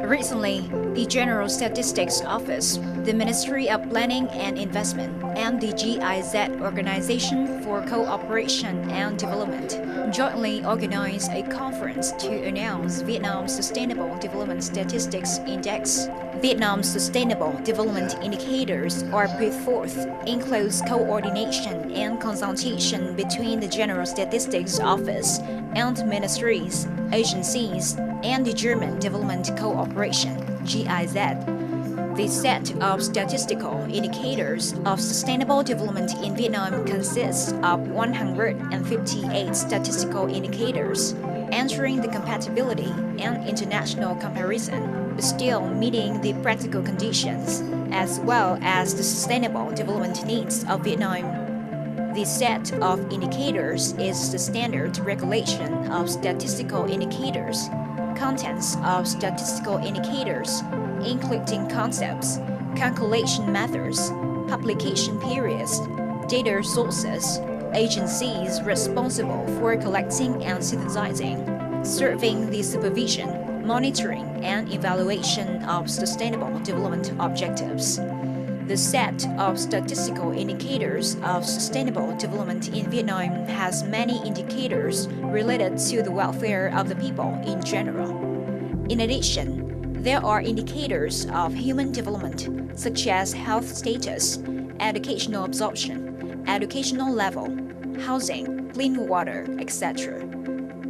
Recently, the General Statistics Office, the Ministry of Planning and Investment, and the GIZ Organization for Cooperation and Development jointly organized a conference to announce Vietnam's Sustainable Development Statistics Index. Vietnam's Sustainable Development Indicators are put forth in close coordination and consultation between the General Statistics Office and ministries, agencies, and the German Development Cooperation (GIZ). The set of statistical indicators of sustainable development in Vietnam consists of 158 statistical indicators, ensuring the compatibility and international comparison, but still meeting the practical conditions, as well as the sustainable development needs of Vietnam. The set of indicators is the standard regulation of statistical indicators, contents of statistical indicators, including concepts, calculation methods, publication periods, data sources, agencies responsible for collecting and synthesizing, serving the supervision, monitoring, and evaluation of sustainable development objectives. The set of statistical indicators of sustainable development in Vietnam has many indicators related to the welfare of the people in general. In addition, there are indicators of human development, such as health status, educational absorption, educational level, housing, clean water, etc.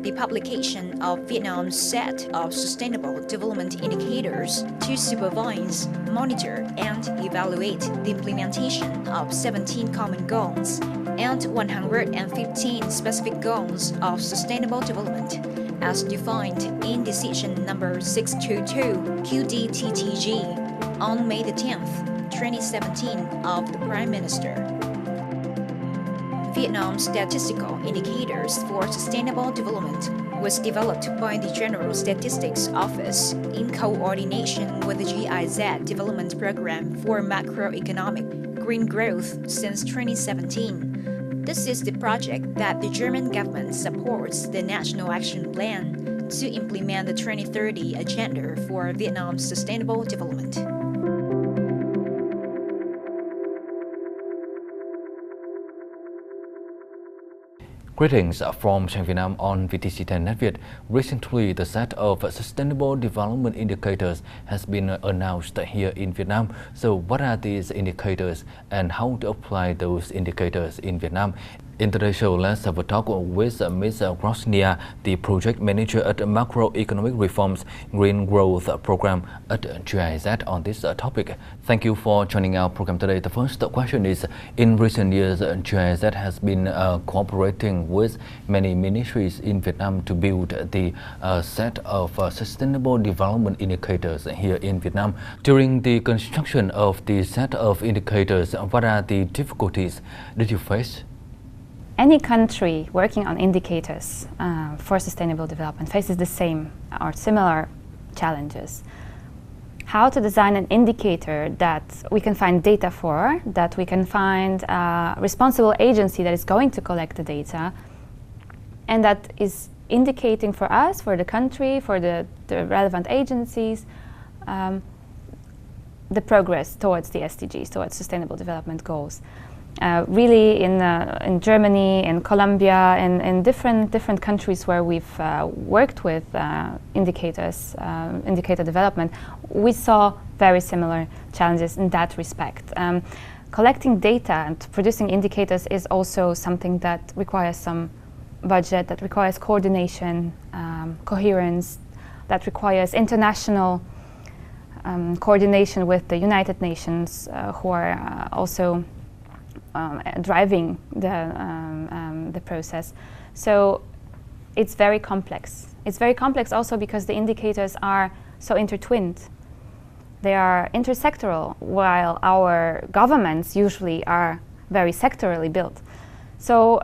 The publication of Vietnam's set of sustainable development indicators to supervise, monitor, and evaluate the implementation of 17 common goals and 115 specific goals of sustainable development, as defined in Decision Number 622 QDTTG on May 10, 2017 of the Prime Minister. Vietnam's Statistical Indicators for Sustainable Development was developed by the General Statistics Office in coordination with the GIZ Development Program for Macroeconomic Green Growth since 2017. This is the project that the German government supports the National Action Plan to implement the 2030 Agenda for Vietnam's Sustainable Development. Greetings from Vietnam on VTC10 Net Viet. Recently, the set of Sustainable Development Indicators has been announced here in Vietnam. So what are these indicators and how to apply those indicators in Vietnam? In today's show, let's have a talk with Ms. Grosnia, the Project Manager at Macroeconomic Reforms Green Growth Program at GIZ on this topic. Thank you for joining our program today. The first question is, in recent years, GIZ has been cooperating with many ministries in Vietnam to build the set of Sustainable Development Indicators here in Vietnam. During the construction of the set of indicators, what are the difficulties that you face? Any country working on indicators for sustainable development faces the same or similar challenges. How to design an indicator that we can find data for, that we can find a responsible agency that is going to collect the data, and that is indicating for us, for the country, for the relevant agencies, the progress towards the SDGs, towards sustainable development goals. Really in Germany, in Colombia, and in different countries where we've worked with indicators, indicator development, we saw very similar challenges in that respect. Collecting data and producing indicators is also something that requires some budget, that requires coordination, coherence, that requires international coordination with the United Nations, who are also driving the process. So it's very complex. It's very complex also because the indicators are so intertwined. They are intersectoral, while our governments usually are very sectorally built. So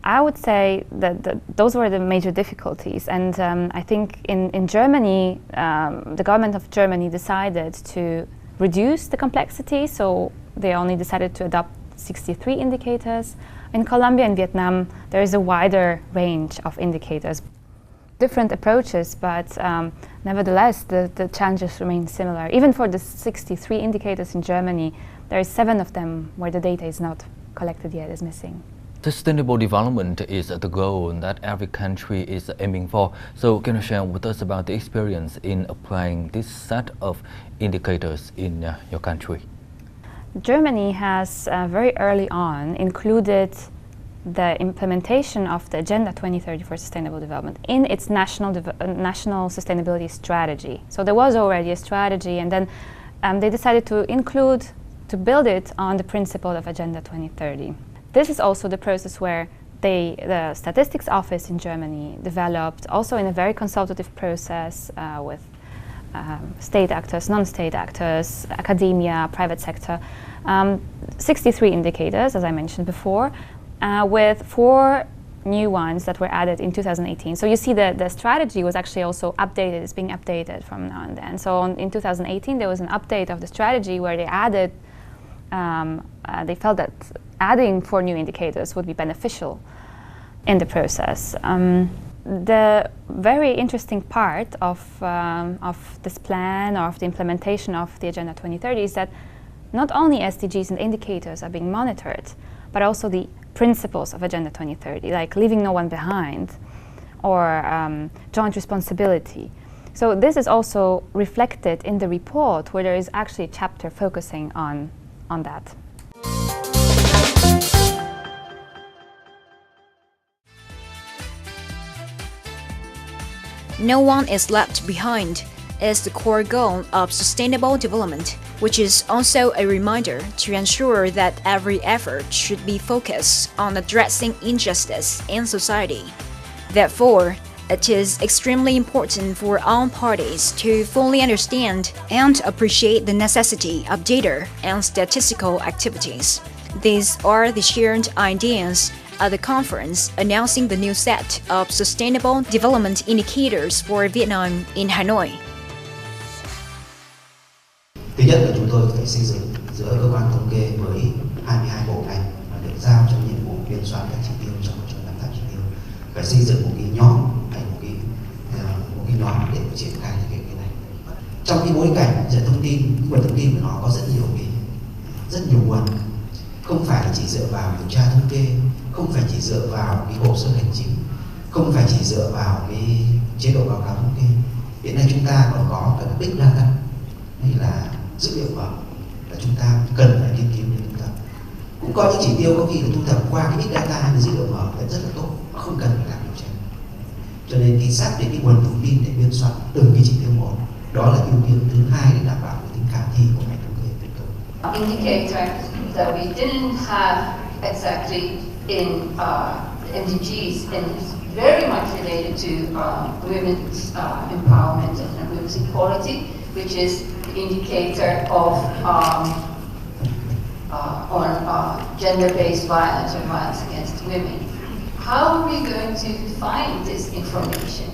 I would say that those were the major difficulties. And I think in Germany, the government of Germany decided to reduce the complexity, so they only decided to adopt 63 indicators. In Colombia and Vietnam, there is a wider range of indicators. different approaches, but nevertheless, the challenges remain similar. Even for the 63 indicators in Germany, there are 7 of them where the data is not collected yet, is missing. Sustainable development is the goal that every country is aiming for. So can you share with us about the experience in applying this set of indicators in your country? Germany has very early on included the implementation of the Agenda 2030 for Sustainable Development in its national sustainability strategy. So there was already a strategy, and then they decided to build it on the principle of Agenda 2030. This is also the process where the Statistics Office in Germany developed, also in a very consultative process with state actors, non-state actors, academia, private sector, 63 indicators, as I mentioned before, with 4 new ones that were added in 2018. So you see that the strategy was actually also updated, it's being updated from now and then. So in 2018 there was an update of the strategy where they added, they felt that adding 4 new indicators would be beneficial in the process. The very interesting part of this plan, or of the implementation of the Agenda 2030, is that not only SDGs and indicators are being monitored, but also the principles of Agenda 2030, like leaving no one behind, or joint responsibility. So this is also reflected in the report, where there is actually a chapter focusing on that. No one is left behind is the core goal of sustainable development, which is also a reminder to ensure that every effort should be focused on addressing injustice in society. Therefore, it is extremely important for all parties to fully understand and appreciate the necessity of data and statistical activities. These are the shared ideas at the conference announcing the new set of Sustainable Development Indicators for Vietnam in Hanoi. Thứ nhất là chúng tôi phải xây dựng giữa cơ quan thống kê với 22 bộ ngành và được giao cho nhiệm vụ biên soạn các chỉ tiêu trong 158 chỉ tiêu. Phải xây dựng một cái nhóm hay một cái nhóm để triển khai thực hiện cái này. Trong cái bối cảnh giờ thông tin, nguồn thông tin của nó có rất nhiều nguồn. Không phải chỉ dựa vào điều tra thống kê, không phải chỉ dựa vào cái hồ sơ hành chính, không phải chỉ dựa vào cái chế độ báo cáo thống kê. Hiện nay chúng ta còn có cả big data, hay là dữ liệu mở là chúng ta cần phải nghiên cứu để thu thập. Cũng có những chỉ tiêu có khi là thu thập qua cái big data hay là dữ liệu mở là rất là tốt, mà không cần phải làm điều tra. Cho nên khi xác định cái nguồn thông tin để biên soạn từng cái chỉ tiêu một, đó là ưu tiên thứ hai để đảm bảo tính khả thi của ngành thống kê tiếp tục. Indicator that we didn't have exactly in MDGs, and it's very much related to women's empowerment and women's equality, which is the indicator of gender-based violence or violence against women. How are we going to find this information?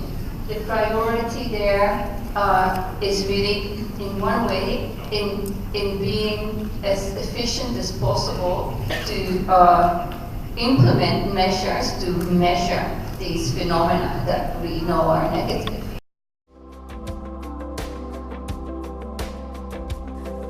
The priority there is really, in one way, in being as efficient as possible to implement measures to measure these phenomena that we know are negative.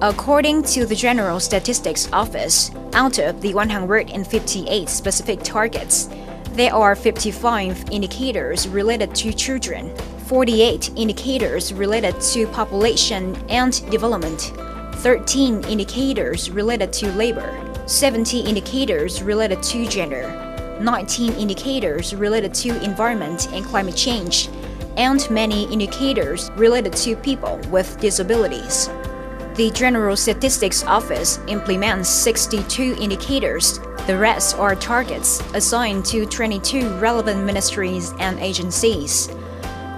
According to the General Statistics Office, out of the 158 specific targets, there are 55 indicators related to children, 48 indicators related to population and development, 13 indicators related to labor, 70 indicators related to gender, 19 indicators related to environment and climate change, and many indicators related to people with disabilities. The General Statistics Office implements 62 indicators. The rest are targets assigned to 22 relevant ministries and agencies.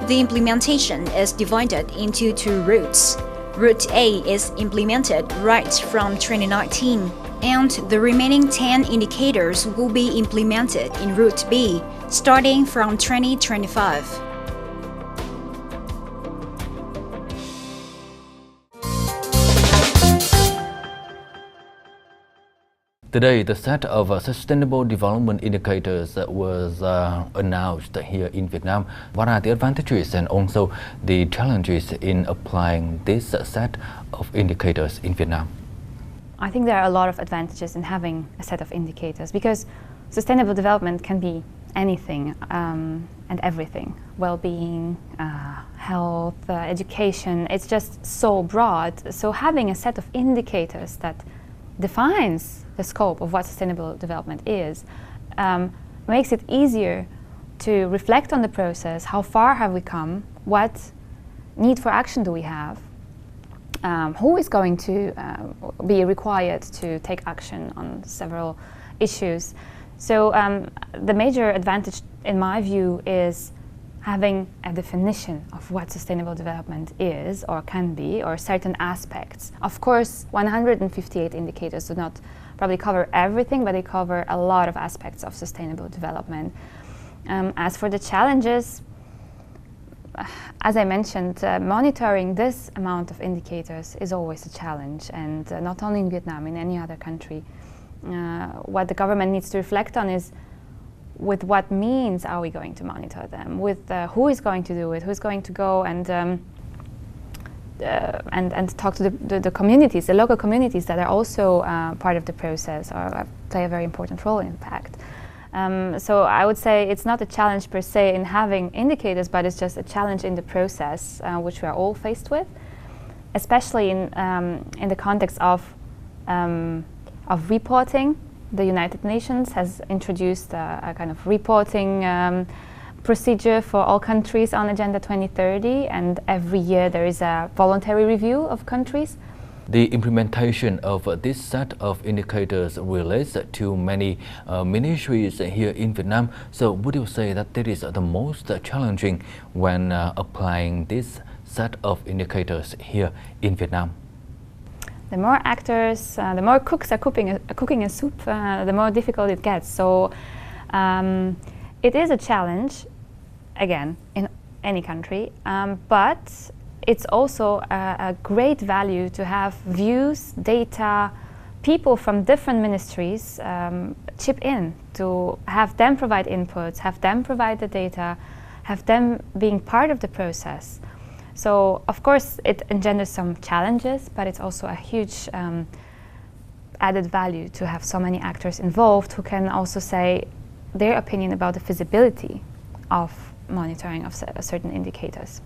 The implementation is divided into 2 routes. Route A is implemented right from 2019, and the remaining 10 indicators will be implemented in Route B starting from 2025. Today, the set of Sustainable Development Indicators was announced here in Vietnam. What are the advantages and also the challenges in applying this set of indicators in Vietnam? I think there are a lot of advantages in having a set of indicators because sustainable development can be anything and everything. Well-being, health, education, it's just so broad. So having a set of indicators that defines the scope of what sustainable development is makes it easier to reflect on the process. How far have we come? What need for action do we have? Who is going to be required to take action on several issues? So the major advantage, in my view, is having a definition of what sustainable development is or can be, or certain aspects. Of course, 158 indicators do not probably cover everything, but they cover a lot of aspects of sustainable development. As for the challenges, as I mentioned, monitoring this amount of indicators is always a challenge, and not only in Vietnam, in any other country. What the government needs to reflect on is with what means are we going to monitor them, with who is going to do it, who's going to go and talk to the communities, the local communities that are also part of the process or play a very important role in fact. So I would say it's not a challenge per se in having indicators, but it's just a challenge in the process which we are all faced with, especially in the context of reporting. The United Nations has introduced a kind of reporting procedure for all countries on Agenda 2030, and every year there is a voluntary review of countries. The implementation of this set of indicators relates to many ministries here in Vietnam. So would you say that that is the most challenging when applying this set of indicators here in Vietnam? The more actors, the more cooks are cooking a soup, the more difficult it gets. So it is a challenge, again, in any country, but it's also a great value to have views, data, people from different ministries chip in, to have them provide inputs, have them provide the data, have them being part of the process. So, of course, it engenders some challenges, but it's also a huge added value to have so many actors involved who can also say their opinion about the feasibility of monitoring of certain indicators.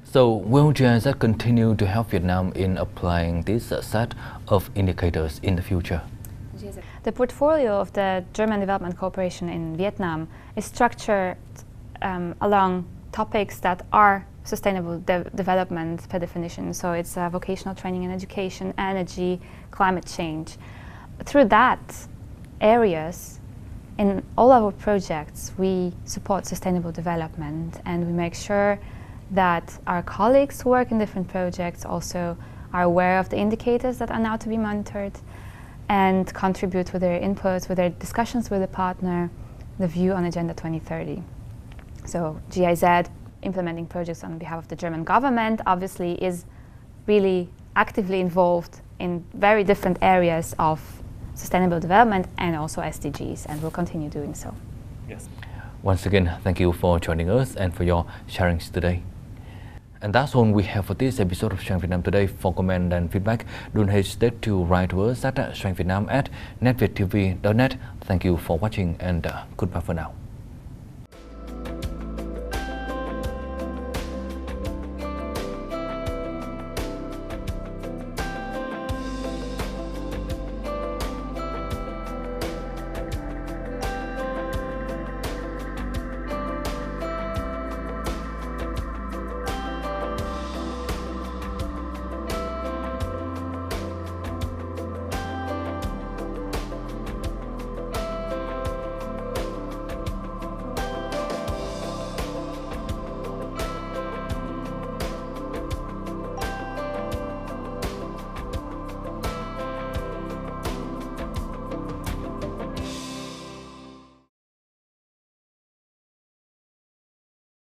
So will GIZ continue to help Vietnam in applying this set of indicators in the future? The portfolio of the German Development Cooperation in Vietnam is structured along topics that are sustainable development per definition. So it's vocational training and education, energy, climate change. Through that areas, in all our projects, we support sustainable development, and we make sure that our colleagues who work in different projects also are aware of the indicators that are now to be monitored and contribute with their inputs, with their discussions with the partner, the view on Agenda 2030. So GIZ, implementing projects on behalf of the German government, obviously is really actively involved in very different areas of sustainable development and also SDGs, and will continue doing so. Yes. Once again, thank you for joining us and for your sharings today. And that's all we have for this episode of Trien Vietnam today. For comment and feedback, don't hesitate to write to us at trienvietnam@netvietttv.net. Thank you for watching and goodbye for now.